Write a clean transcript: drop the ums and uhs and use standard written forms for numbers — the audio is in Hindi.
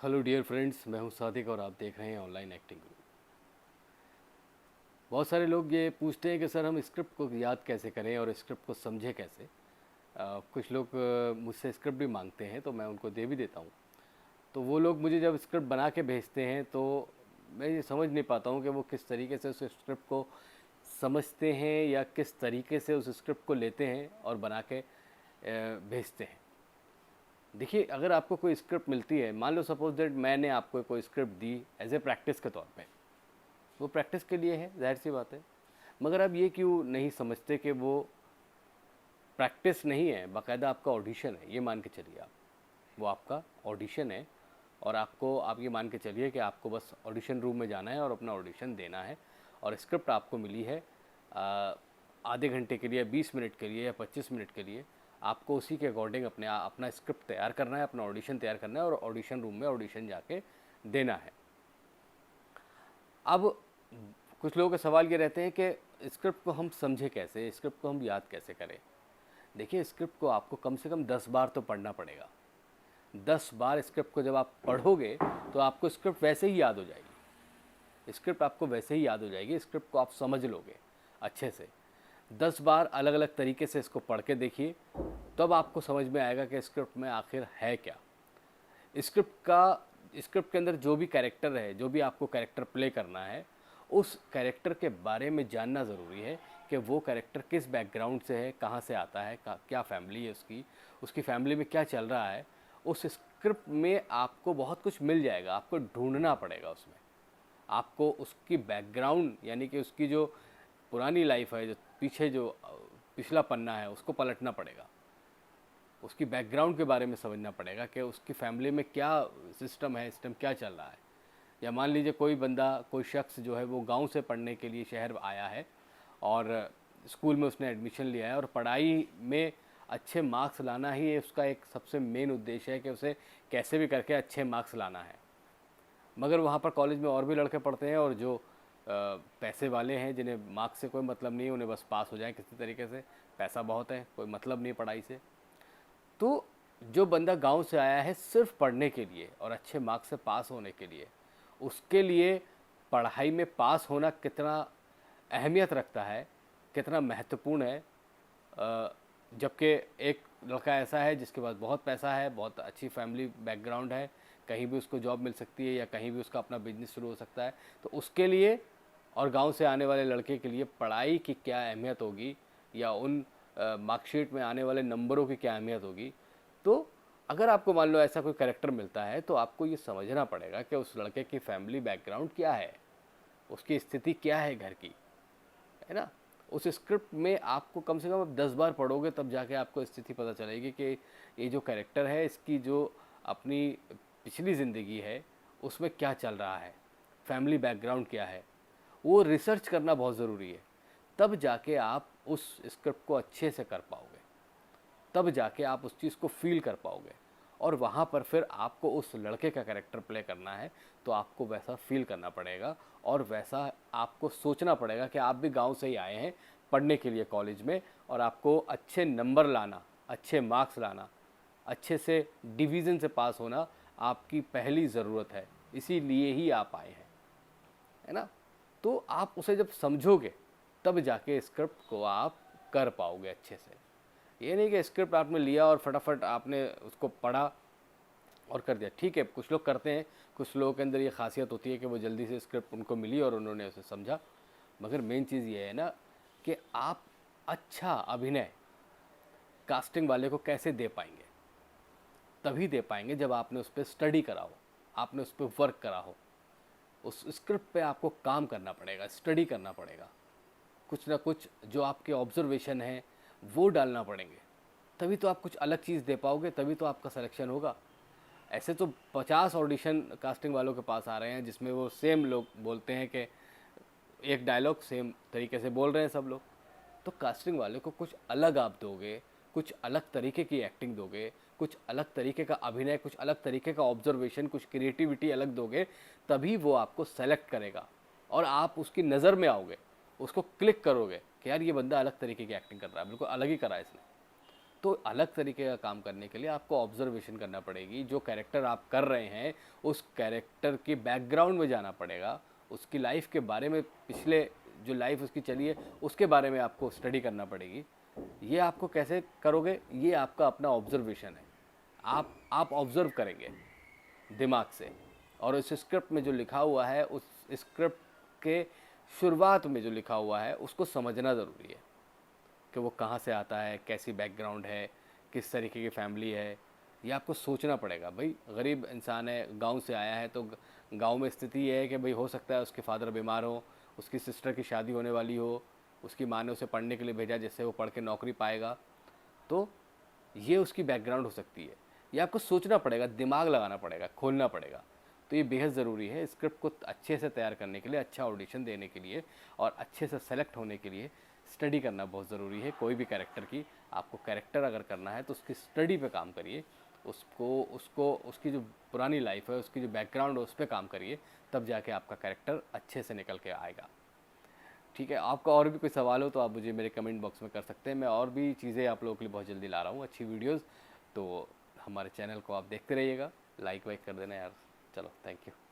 हेलो डियर फ्रेंड्स, मैं हूं सादिक और आप देख रहे हैं ऑनलाइन एक्टिंग गुरु। बहुत सारे लोग ये पूछते हैं कि सर हम स्क्रिप्ट को याद कैसे करें और स्क्रिप्ट को समझें कैसे। कुछ लोग मुझसे स्क्रिप्ट भी मांगते हैं तो मैं उनको दे भी देता हूं। तो वो लोग मुझे जब स्क्रिप्ट बना के भेजते हैं तो मैं ये समझ नहीं पाता हूं कि वो किस तरीके से उस स्क्रिप्ट को समझते हैं या किस तरीके से उस स्क्रिप्ट को लेते हैं और बना के भेजते हैं। देखिए, अगर आपको कोई स्क्रिप्ट मिलती है, मान लो सपोज दैट मैंने आपको कोई स्क्रिप्ट दी एज ए प्रैक्टिस के तौर पे, वो प्रैक्टिस के लिए है, जाहिर सी बात है। मगर आप ये क्यों नहीं समझते कि वो प्रैक्टिस नहीं है, बाकायदा आपका ऑडिशन है। ये मान के चलिए आप, वो आपका ऑडिशन है और आप ये मान के चलिए कि आपको बस ऑडिशन रूम में जाना है और अपना ऑडिशन देना है। और स्क्रिप्ट आपको मिली है आधे घंटे के लिए, 20 मिनट के लिए या 25 मिनट के लिए। आपको उसी के अकॉर्डिंग अपना स्क्रिप्ट तैयार करना है, अपना ऑडिशन तैयार करना है और ऑडिशन रूम में ऑडिशन जाके देना है। अब कुछ लोगों के सवाल ये रहते हैं कि स्क्रिप्ट को हम समझे कैसे, स्क्रिप्ट को हम याद कैसे करें। देखिए, स्क्रिप्ट को आपको कम से कम 10 बार तो पढ़ना पड़ेगा। 10 बार स्क्रिप्ट को जब आप पढ़ोगे तो आपको स्क्रिप्ट वैसे ही याद हो जाएगी। स्क्रिप्ट आपको वैसे ही याद हो जाएगी, स्क्रिप्ट को आप समझ लोगे अच्छे से। 10 बार अलग अलग तरीके से इसको पढ़ के देखिए, तब आपको समझ में आएगा कि स्क्रिप्ट में आखिर है क्या। स्क्रिप्ट के अंदर जो भी कैरेक्टर है, जो भी आपको कैरेक्टर प्ले करना है, उस कैरेक्टर के बारे में जानना ज़रूरी है कि वो कैरेक्टर किस बैकग्राउंड से है, कहाँ से आता है, क्या फैमिली है उसकी फैमिली में क्या चल रहा है। उस स्क्रिप्ट में आपको बहुत कुछ मिल जाएगा, आपको ढूंढना पड़ेगा उसमें। आपको उसकी बैकग्राउंड यानी कि उसकी जो पुरानी लाइफ है, जो पिछला पन्ना है, उसको पलटना पड़ेगा। उसकी बैकग्राउंड के बारे में समझना पड़ेगा कि उसकी फैमिली में क्या सिस्टम है, क्या चल रहा है। या मान लीजिए कोई शख्स जो है वो गांव से पढ़ने के लिए शहर आया है और स्कूल में उसने एडमिशन लिया है और पढ़ाई में अच्छे मार्क्स लाना ही उसका एक सबसे मेन उद्देश्य है कि उसे कैसे भी करके अच्छे मार्क्स लाना है। मगर वहाँ पर कॉलेज में और भी लड़के पढ़ते हैं और जो पैसे वाले हैं, जिन्हें मार्क्स से कोई मतलब नहीं, उन्हें बस पास हो जाए किसी तरीके से, पैसा बहुत है, कोई मतलब नहीं पढ़ाई से। तो जो बंदा गांव से आया है सिर्फ पढ़ने के लिए और अच्छे मार्क्स से पास होने के लिए, उसके लिए पढ़ाई में पास होना कितना अहमियत रखता है, कितना महत्वपूर्ण है। जबकि एक लड़का ऐसा है जिसके पास बहुत पैसा है, बहुत अच्छी फैमिली बैकग्राउंड है, कहीं भी उसको जॉब मिल सकती है या कहीं भी उसका अपना बिजनेस शुरू हो सकता है, तो उसके लिए और गांव से आने वाले लड़के के लिए पढ़ाई की क्या अहमियत होगी या उन मार्कशीट में आने वाले नंबरों की क्या अहमियत होगी। तो अगर आपको मान लो ऐसा कोई कैरेक्टर मिलता है तो आपको ये समझना पड़ेगा कि उस लड़के की फैमिली बैकग्राउंड क्या है, उसकी स्थिति क्या है घर की, है ना। उस स्क्रिप्ट में आपको कम से कम आप 10 बार पढ़ोगे तब जाके आपको स्थिति पता चलेगी कि ये जो कैरेक्टर है, इसकी जो अपनी पिछली ज़िंदगी है उसमें क्या चल रहा है, फैमिली बैकग्राउंड क्या है। वो रिसर्च करना बहुत ज़रूरी है। तब जाके आप उस स्क्रिप्ट को अच्छे से कर पाओगे, तब जाके आप उस चीज़ को फील कर पाओगे। और वहाँ पर फिर आपको उस लड़के का कैरेक्टर प्ले करना है तो आपको वैसा फील करना पड़ेगा और वैसा आपको सोचना पड़ेगा कि आप भी गांव से ही आए हैं पढ़ने के लिए कॉलेज में और आपको अच्छे नंबर लाना, अच्छे मार्क्स लाना, अच्छे से डिवीज़न से पास होना आपकी पहली ज़रूरत है, इसीलिए ही आप आए हैं, है ना। तो आप उसे जब समझोगे तब जाके स्क्रिप्ट को आप कर पाओगे अच्छे से। ये नहीं कि स्क्रिप्ट आपने लिया और फटाफट आपने उसको पढ़ा और कर दिया। ठीक है, कुछ लोग करते हैं, कुछ लोगों के अंदर ये खासियत होती है कि वो जल्दी से स्क्रिप्ट उनको मिली और उन्होंने उसे समझा। मगर मेन चीज़ ये है ना कि आप अच्छा अभिनय कास्टिंग वाले को कैसे दे पाएंगे। तभी दे पाएंगे जब आपने उस पर स्टडी करा हो, आपने उस पर वर्क करा हो। उस स्क्रिप्ट पे आपको काम करना पड़ेगा, स्टडी करना पड़ेगा, कुछ ना कुछ जो आपके ऑब्जर्वेशन है वो डालना पड़ेंगे। तभी तो आप कुछ अलग चीज़ दे पाओगे, तभी तो आपका सिलेक्शन होगा। ऐसे तो 50 ऑडिशन कास्टिंग वालों के पास आ रहे हैं जिसमें वो सेम लोग बोलते हैं कि एक डायलॉग सेम तरीके से बोल रहे हैं सब लोग। तो कास्टिंग वाले को कुछ अलग आप दोगे, कुछ अलग तरीके की एक्टिंग दोगे, कुछ अलग तरीके का अभिनय, कुछ अलग तरीके का ऑब्जर्वेशन, कुछ क्रिएटिविटी अलग दोगे, तभी वो आपको सेलेक्ट करेगा और आप उसकी नज़र में आओगे, उसको क्लिक करोगे कि यार ये बंदा अलग तरीके की एक्टिंग कर रहा है, बिल्कुल अलग ही करा है इसने। तो अलग तरीके का काम करने के लिए आपको ऑब्जर्वेशन करना पड़ेगी, जो कैरेक्टर आप कर रहे हैं उस कैरेक्टर के बैकग्राउंड में जाना पड़ेगा, उसकी लाइफ के बारे में, पिछले जो लाइफ उसकी चली है उसके बारे में आपको स्टडी करना पड़ेगी। ये आपको कैसे करोगे, ये आपका अपना ऑब्जर्वेशन है। आप ऑब्जर्व करेंगे दिमाग से, और उस स्क्रिप्ट में जो लिखा हुआ है, उस स्क्रिप्ट के शुरुआत में जो लिखा हुआ है उसको समझना ज़रूरी है कि वो कहाँ से आता है, कैसी बैकग्राउंड है, किस तरीके की फैमिली है। ये आपको सोचना पड़ेगा। भाई गरीब इंसान है, गांव से आया है, तो गांव में स्थिति ये है कि भाई हो सकता है उसके फादर बीमार हो, उसकी सिस्टर की शादी होने वाली हो, उसकी माँ ने उसे पढ़ने के लिए भेजा जिससे वो पढ़ के नौकरी पाएगा, तो ये उसकी बैकग्राउंड हो सकती है। ये आपको सोचना पड़ेगा, दिमाग लगाना पड़ेगा, खोलना पड़ेगा। तो ये बेहद ज़रूरी है स्क्रिप्ट को अच्छे से तैयार करने के लिए, अच्छा ऑडिशन देने के लिए और अच्छे से सेलेक्ट होने के लिए स्टडी करना बहुत ज़रूरी है। कोई भी कैरेक्टर की, आपको कैरेक्टर अगर करना है तो उसकी स्टडी पे काम करिए, उसकी जो पुरानी लाइफ है, उसकी जो बैकग्राउंड है उस पर काम करिए, तब जाके आपका कैरेक्टर अच्छे से निकल के आएगा। ठीक है, आपका और भी कोई सवाल हो तो आप मुझे मेरे कमेंट बॉक्स में कर सकते हैं। मैं और भी चीज़ें आप लोगों के लिए बहुत जल्दी ला रहा हूँ, अच्छी वीडियोज़। तो हमारे चैनल को आप देखते रहिएगा, लाइक वाइक कर देना यार। चलो, थैंक यू।